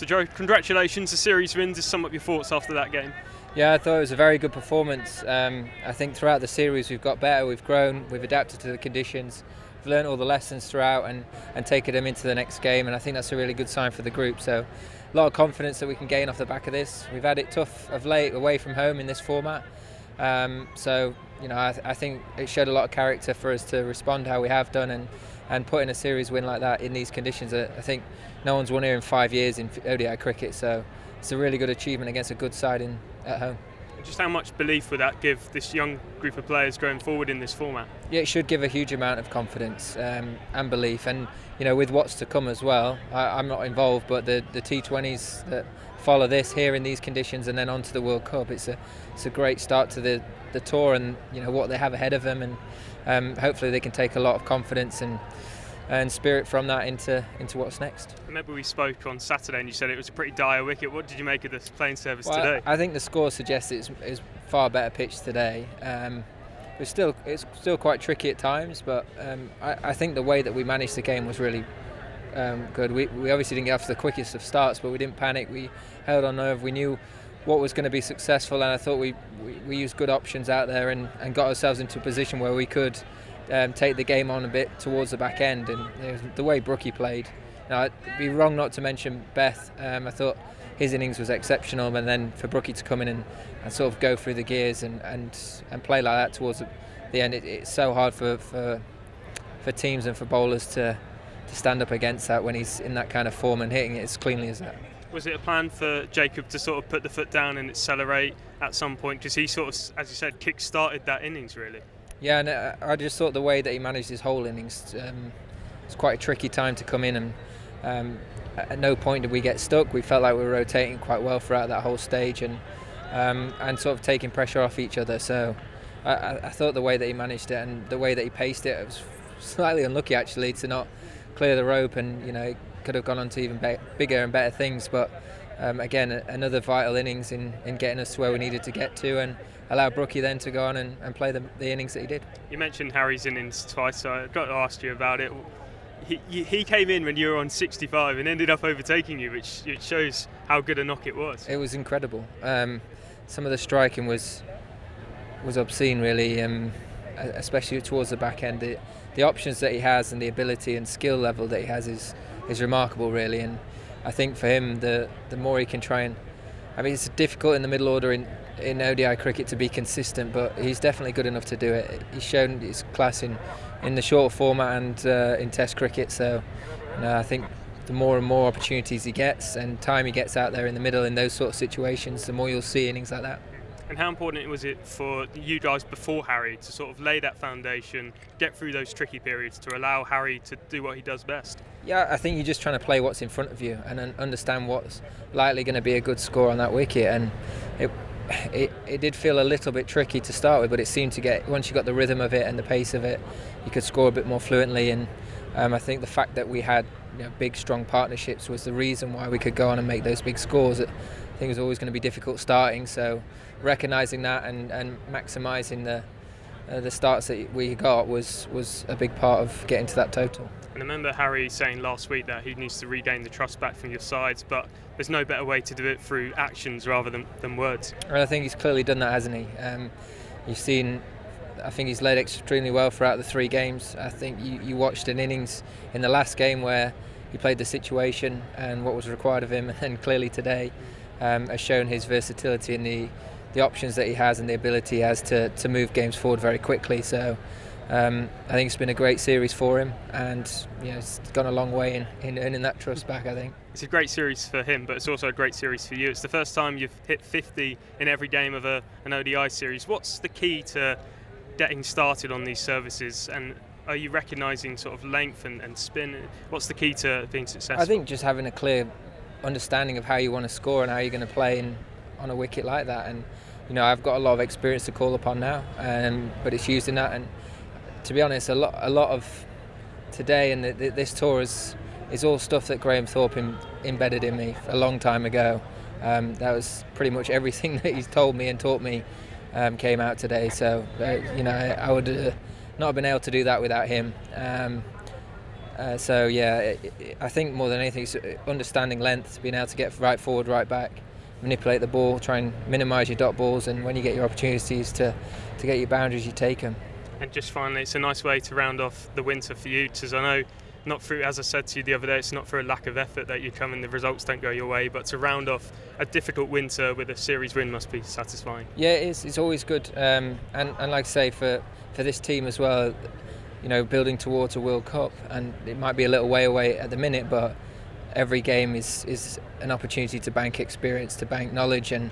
So Joe, congratulations, the series wins. Just sum up your thoughts after that game. Yeah, I thought it was a very good performance. I think throughout the series we've got better, we've grown, we've adapted to the conditions, we've learned all the lessons throughout and taken them into the next game, and I think that's a really good sign for the group. So a lot of confidence that we can gain off the back of this. We've had it tough of late away from home in this format. So I think it showed a lot of character for us to respond how we have done and put in a series win like that in these conditions. I think no one's won here in 5 years in ODI cricket, so it's a really good achievement against a good side at home. Just how much belief would that give this young group of players going forward in this format? Yeah, it should give a huge amount of confidence and belief, and with what's to come as well. I'm not involved, but the T20s that follow this here in these conditions and then on to the World Cup, it's a great start to the tour and what they have ahead of them, and hopefully they can take a lot of confidence and spirit from that into what's next. I remember we spoke on Saturday and you said it was a pretty dire wicket. What did you make of the playing surface today? I think the score suggests it's far better pitch today. It's still quite tricky at times, but I think the way that we managed the game was really good. We obviously didn't get off to the quickest of starts, but we didn't panic. We held on nerve. We knew what was going to be successful, and I thought we used good options out there and got ourselves into a position where we could take the game on a bit towards the back end. And the way Brookie played, it'd be wrong not to mention Beth. I thought his innings was exceptional, and then for Brookie to come in and sort of go through the gears and play like that towards the end, it's so hard for teams and for bowlers to stand up against that when he's in that kind of form and hitting it as cleanly as that. Was it a plan for Jacob to sort of put the foot down and accelerate at some point? Because he sort of, as you said, kick-started that innings really. Yeah, and I just thought the way that he managed his whole innings, it's quite a tricky time to come in, and at no point did we get stuck. We felt like we were rotating quite well throughout that whole stage and sort of taking pressure off each other. So I thought the way that he managed it and the way that he paced it, was slightly unlucky actually to not clear the rope, and it could have gone on to even bigger and better things. But again, another vital innings in getting us to where we needed to get to, and allow Brookie then to go on and play the innings that he did. You mentioned Harry's innings twice, so I've got to ask you about it. He came in when you were on 65 and ended up overtaking you, which shows how good a knock it was. It was incredible. Some of the striking was obscene, really, especially towards the back end. The options that he has and the ability and skill level that he has is remarkable, really. And I think for him, the more he can try and... it's difficult in the middle order in ODI cricket to be consistent, but he's definitely good enough to do it. He's shown his class in the short format and in Test cricket. So I think the more and more opportunities he gets and time he gets out there in the middle in those sort of situations, the more you'll see innings like that. And how important was it for you guys before Harry to sort of lay that foundation, get through those tricky periods to allow Harry to do what he does best? Yeah, I think you're just trying to play what's in front of you and understand what's likely going to be a good score on that wicket. And it did feel a little bit tricky to start with, but it seemed to get, once you got the rhythm of it and the pace of it, you could score a bit more fluently. And I think the fact that we had big, strong partnerships was the reason why we could go on and make those big scores. I think it was always going to be difficult starting, so recognising that and maximising the starts that we got was a big part of getting to that total. And I remember Harry saying last week that he needs to regain the trust back from your sides, but there's no better way to do it through actions rather than words. And I think he's clearly done that, hasn't he? You've seen, I think he's led extremely well throughout the 3 games. I think you watched an innings in the last game where he played the situation and what was required of him, and clearly today has shown his versatility and the options that he has and the ability he has to move games forward very quickly. So I think it's been a great series for him, and it's gone a long way in earning that trust back, I think. It's a great series for him, but it's also a great series for you. It's the first time you've hit 50 in every game of an ODI series. What's the key to getting started on these services, and are you recognising sort of length and spin? What's the key to being successful? I think just having a clear understanding of how you want to score and how you're going to play on a wicket like that. And I've got a lot of experience to call upon now, but it's used in that. And to be honest, a lot of today and this tour is all stuff that Graham Thorpe embedded in me a long time ago. That was pretty much everything that he's told me and taught me came out today. So I would not have been able to do that without him. So yeah, I think more than anything, it's understanding length, being able to get right forward, right back, manipulate the ball, try and minimise your dot balls, and when you get your opportunities to get your boundaries, you take them. And just finally, it's a nice way to round off the winter for you, because I know, not through, as I said to you the other day, it's not for a lack of effort that you come and the results don't go your way, but to round off a difficult winter with a series win must be satisfying. Yeah, it is. It's always good, and like I say, for this team as well, you know, building towards a World Cup, and it might be a little way away at the minute, but every game is an opportunity to bank experience, to bank knowledge, and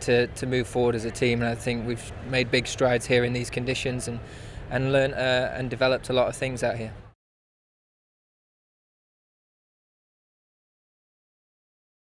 to move forward as a team. And I think we've made big strides here in these conditions, and learned and developed a lot of things out here.